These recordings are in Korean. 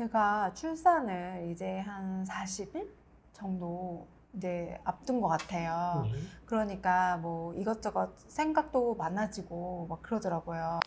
제가 출산을 이제 한 40일 정도 이제 앞둔 것 같아요. 그러니까 뭐 이것저것 생각도 많아지고 막 그러더라고요.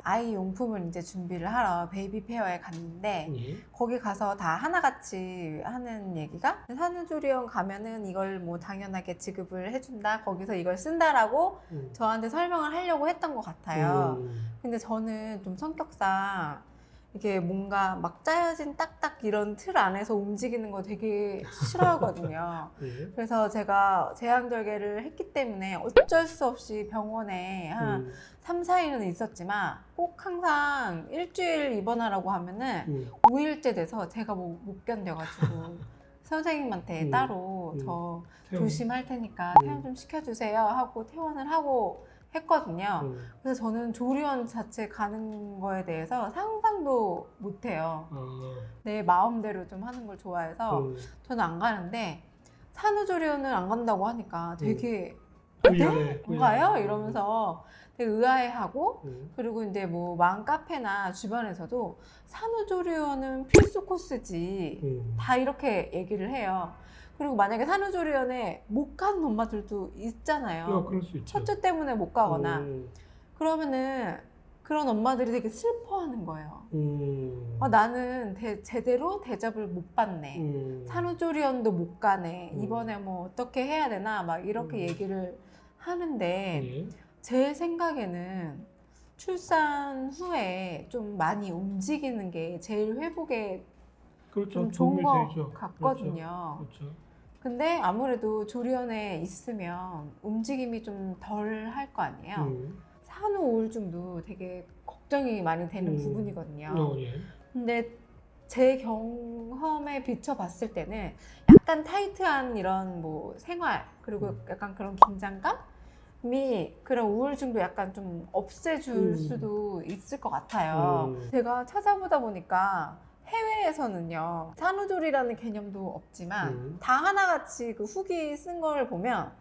아이 용품을 이제 준비를 하러 베이비 페어에 갔는데 거기 가서 다 하나같이 하는 얘기가 산후조리원 가면은 이걸 뭐 당연하게 지급을 해준다, 거기서 이걸 쓴다라고 저한테 설명을 하려고 했던 것 같아요. 근데 저는 좀 성격상 이게 뭔가 막 짜여진 딱딱 이런 틀 안에서 움직이는 거 되게 싫어하거든요. 그래서 제가 제왕절개를 했기 때문에 어쩔 수 없이 병원에 한 3, 4일은 있었지만 꼭 항상 일주일 입원하라고 하면은 5일째 돼서 제가 뭐 못 견뎌가지고 선생님한테 따로 저 조심할 테니까 퇴원 좀 시켜주세요 하고 퇴원을 하고 했거든요. 그래서 저는 조리원 자체 가는 거에 대해서 상상도 못해요. 내 마음대로 좀 하는 걸 좋아해서 저는 안 가는데 산후조리원을 안 간다고 하니까 되게 네? 뭔가요? 이러면서 되게 의아해하고 그리고 이제 뭐 맘카페나 주변에서도 산후조리원은 필수 코스지 다 이렇게 얘기를 해요. 그리고 만약에 산후조리원에 못 가는 엄마들도 있잖아요. 그럴 수 있죠. 첫째 때문에 못 가거나 그러면은 그런 엄마들이 되게 슬퍼하는 거예요. 나는 제대로 대접을 못 받네. 산후조리원도 못 가네. 이번에 뭐 어떻게 해야 되나 막 이렇게 얘기를 하는데 제 생각에는 출산 후에 좀 많이 움직이는 게 제일 회복에 좀 좋은 것 같거든요. 그렇죠. 근데 아무래도 조리원에 있으면 움직임이 좀 덜 할 거 아니에요. 산후 우울증도 되게 걱정이 많이 되는 부분이거든요. 근데 제 경험에 비춰봤을 때는 약간 타이트한 이런 뭐 생활 그리고 약간 그런 긴장감이 그런 우울증도 약간 좀 없애줄 수도 있을 것 같아요. 제가 찾아보다 보니까 해외에서는요 산후조리라는 개념도 없지만 다 하나같이 그 후기 쓴 걸 보면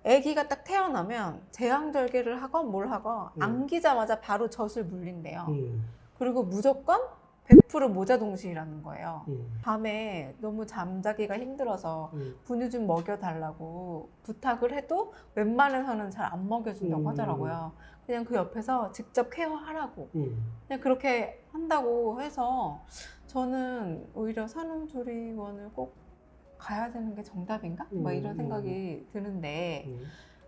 아기가 딱 태어나면 제왕절개를 하건 뭘 하건 안기자마자 바로 젖을 물린대요. 그리고 무조건 100% 모자동실이라는 거예요. 밤에 너무 잠자기가 힘들어서 분유 좀 먹여달라고 부탁을 해도 웬만해서는 잘 안 먹여준다고 하더라고요. 그냥 그 옆에서 직접 케어하라고 그냥 그렇게 한다고 해서 저는 오히려 산후조리원을 꼭 가야 되는 게 정답인가? 뭐 이런 생각이 드는데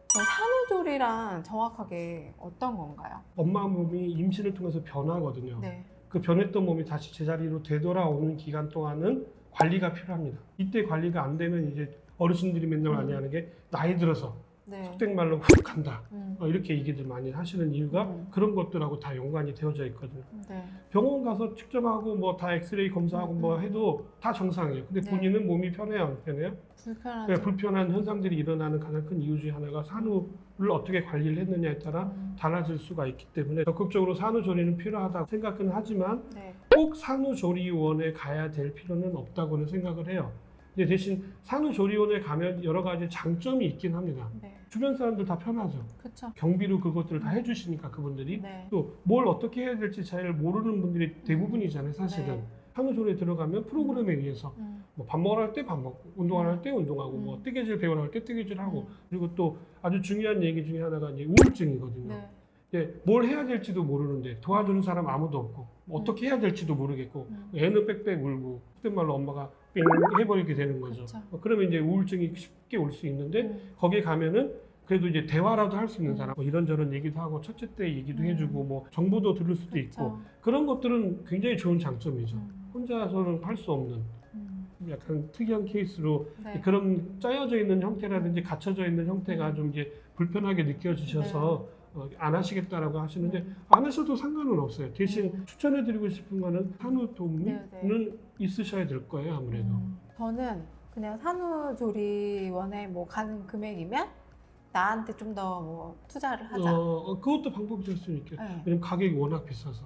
산후조리란 정확하게 어떤 건가요? 엄마 몸이 임신을 통해서 변하거든요. 네. 그 변했던 몸이 다시 제자리로 되돌아오는 기간 동안은 관리가 필요합니다. 이때 관리가 안 되면 이제 어르신들이 맨날 많이 하는 게 나이 들어서 속된 말로 훅 간다. 이렇게 얘기들 많이 하시는 이유가 그런 것들하고 다 연관이 되어져 있거든요. 병원 가서 측정하고 뭐 다 엑스레이 검사하고 뭐 해도 다 정상이에요. 근데 본인은 몸이 편해요, 안 편해요? 불편하죠. 불편한 현상들이 일어나는 가장 큰 이유 중에 하나가 산후를 어떻게 관리를 했느냐에 따라 달라질 수가 있기 때문에 적극적으로 산후조리는 필요하다고 생각은 하지만 꼭 산후조리원에 가야 될 필요는 없다고는 생각을 해요. 근데 대신 산후조리원에 가면 여러 가지 장점이 있긴 합니다. 주변 사람들 다 편하죠. 그쵸. 경비로 그것들을 다 해주시니까 그분들이 또 뭘 어떻게 해야 될지 잘 모르는 분들이 대부분이잖아요, 사실은. 산후조리에 들어가면 프로그램에 의해서 뭐 밥 먹으러 할 때 밥 먹고 운동하러 할 때 운동하고 뭐 뜨개질 배우러 할 때 뜨개질하고 그리고 또 아주 중요한 얘기 중에 하나가 이제 우울증이거든요. 뭘 해야 될지도 모르는데 도와주는 사람 아무도 없고 어떻게 해야 될지도 모르겠고 애는 빽빽 울고 그때 말로 엄마가 삥 해버리게 되는 거죠. 그러면 이제 우울증이 쉽게 올 수 있는데 거기에 가면은 그래도 이제 대화라도 할 수 있는 사람 뭐 이런저런 얘기도 하고 첫째 때 얘기도 해주고 뭐 정보도 들을 수도 있고 그런 것들은 굉장히 좋은 장점이죠. 혼자서는 할 수 없는 약간 특이한 케이스로 그런 짜여져 있는 형태라든지 갇혀져 있는 형태가 좀 이제 불편하게 느껴지셔서 안 하시겠다라고 하시는데 안 하셔도 상관은 없어요. 대신 추천해드리고 싶은 거는 산후도우미는 있으셔야 될 거예요, 아무래도. 저는 그냥 산후조리원에 뭐 가는 금액이면 나한테 좀 더 뭐 투자를 하자. 그것도 방법이 될 수 있겠죠. 왜냐면 가격이 워낙 비싸서.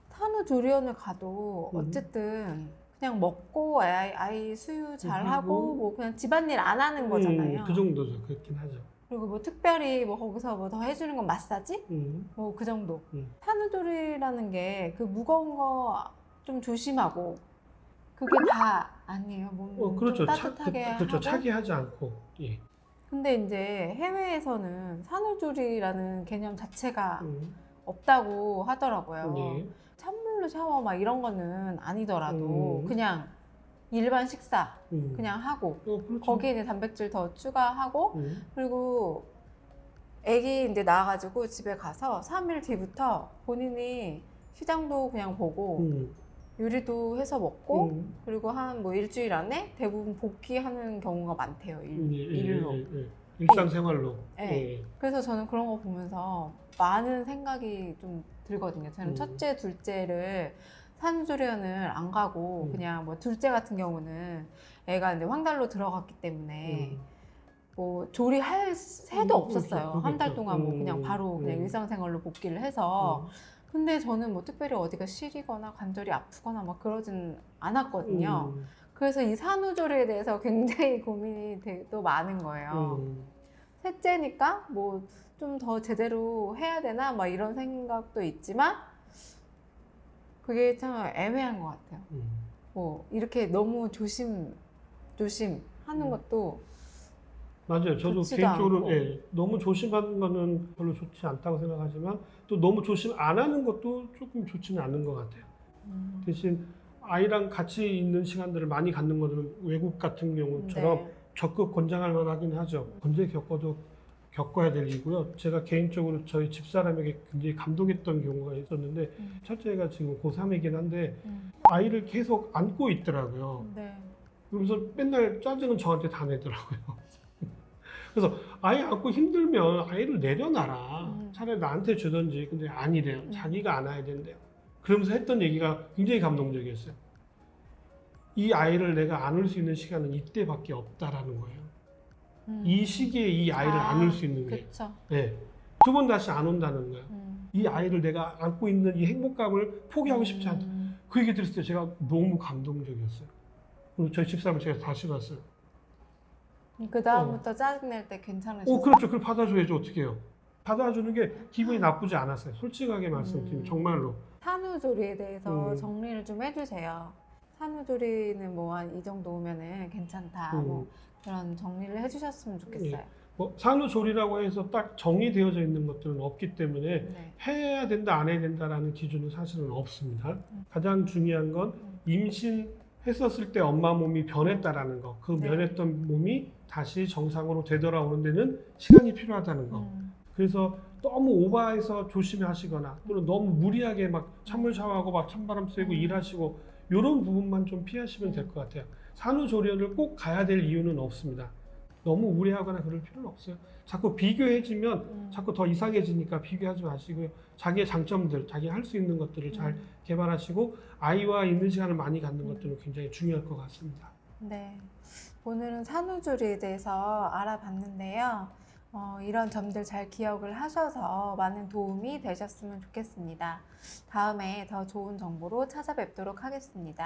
산후조리원을 가도 어쨌든 그냥 먹고 아이 수유 잘하고 뭐 그냥 집안일 안 하는 거잖아요. 그 정도죠. 그렇긴 하죠. 그리고 뭐 특별히 뭐 거기서 뭐 더 해주는 건 마사지? 뭐 그 정도. 산후조리라는 게 그 무거운 거 좀 조심하고 그게 다 아니에요. 몸 그렇죠. 좀 따뜻하게 그렇죠. 하고. 차게 하지 않고. 예. 근데 이제 해외에서는 산후조리라는 개념 자체가 없다고 하더라고요. 예. 찬물로 샤워 막 이런 거는 아니더라도 그냥 일반 식사 그냥 하고 그렇죠. 거기에 이제 단백질 더 추가하고 그리고 애기 이제 나와가지고 집에 가서 3일 뒤부터 본인이 시장도 그냥 보고 요리도 해서 먹고 그리고 한 뭐 일주일 안에 대부분 복귀하는 경우가 많대요. 일로. 일상생활로. 네. 그래서 저는 그런 거 보면서 많은 생각이 좀 들거든요. 저는 첫째, 둘째를 산후조리원을 안 가고 그냥 뭐 둘째 같은 경우는 애가 이제 황달로 들어갔기 때문에 뭐 조리할 새도 없었어요. 한 달 동안 뭐 그냥 바로 그냥 일상생활로 복귀를 해서. 근데 저는 뭐 특별히 어디가 시리거나 관절이 아프거나 막 그러진 않았거든요. 그래서 이 산후조리에 대해서 굉장히 고민이 또 많은 거예요. 셋째니까 뭐 좀 더 제대로 해야 되나 막 이런 생각도 있지만 그게 참 애매한 것 같아요. 뭐 이렇게 너무 조심 하는 것도 맞아요. 저도 개인적으로 너무 조심하는 거는 별로 좋지 않다고 생각하지만 또 너무 조심 안 하는 것도 조금 좋지는 않은 것 같아요. 대신 아이랑 같이 있는 시간들을 많이 갖는 거는 외국 같은 경우처럼 적극 권장할 만하긴 하죠. 언제 겪어야 될 일이고요. 제가 개인적으로 저희 집사람에게 굉장히 감동했던 경우가 있었는데 첫째가 지금 고3이긴 한데 아이를 계속 안고 있더라고요. 그러면서 맨날 짜증은 저한테 다 내더라고요. 그래서 아이 안고 힘들면 아이를 내려놔라. 차라리 나한테 주던지. 근데 아니래요. 자기가 안아야 된대요. 그러면서 했던 얘기가 굉장히 감동적이었어요. 이 아이를 내가 안을 수 있는 시간은 이때밖에 없다라는 거예요. 이 시기에 이 아이를 안을 수 있는 게. 네. 두 번 다시 안 온다는 거예요. 이 아이를 내가 안고 있는 이 행복감을 포기하고 싶지 않다. 그 얘기 들었을 때 제가 너무 감동적이었어요. 그리고 저희 집사람을 제가 다시 봤어요. 그 다음부터 짜증낼 때 괜찮으셨어요? 그렇죠. 그걸 받아줘야죠. 어떻게 해요? 받아주는 게 기분이 나쁘지 않았어요. 솔직하게 말씀드리면 정말로. 산후조리에 대해서 정리를 좀 해주세요. 산후조리는 뭐 한 이 정도 오면은 괜찮다. 뭐 그런 정리를 해주셨으면 좋겠어요. 뭐 산후조리라고 해서 딱 정의되어져 있는 것들은 없기 때문에 해야 된다, 안 해야 된다라는 기준은 사실은 없습니다. 가장 중요한 건 임신했었을 때 엄마 몸이 변했다라는 거. 그 변했던 몸이 다시 정상으로 되돌아오는 데는 시간이 필요하다는 거. 그래서 너무 오버해서 조심하시거나 또는 너무 무리하게 막 찬물 샤워하고 막 찬바람 쐬고 일하시고 이런 부분만 좀 피하시면 될 것 같아요. 산후조리원을 꼭 가야 될 이유는 없습니다. 너무 무리하거나 그럴 필요는 없어요. 자꾸 비교해지면 자꾸 더 이상해지니까 비교하지 마시고요. 자기의 장점들, 자기 할 수 있는 것들을 잘 개발하시고 아이와 있는 시간을 많이 갖는 것들은 굉장히 중요할 것 같습니다. 네, 오늘은 산후조리에 대해서 알아봤는데요. 이런 점들 잘 기억을 하셔서 많은 도움이 되셨으면 좋겠습니다. 다음에 더 좋은 정보로 찾아뵙도록 하겠습니다.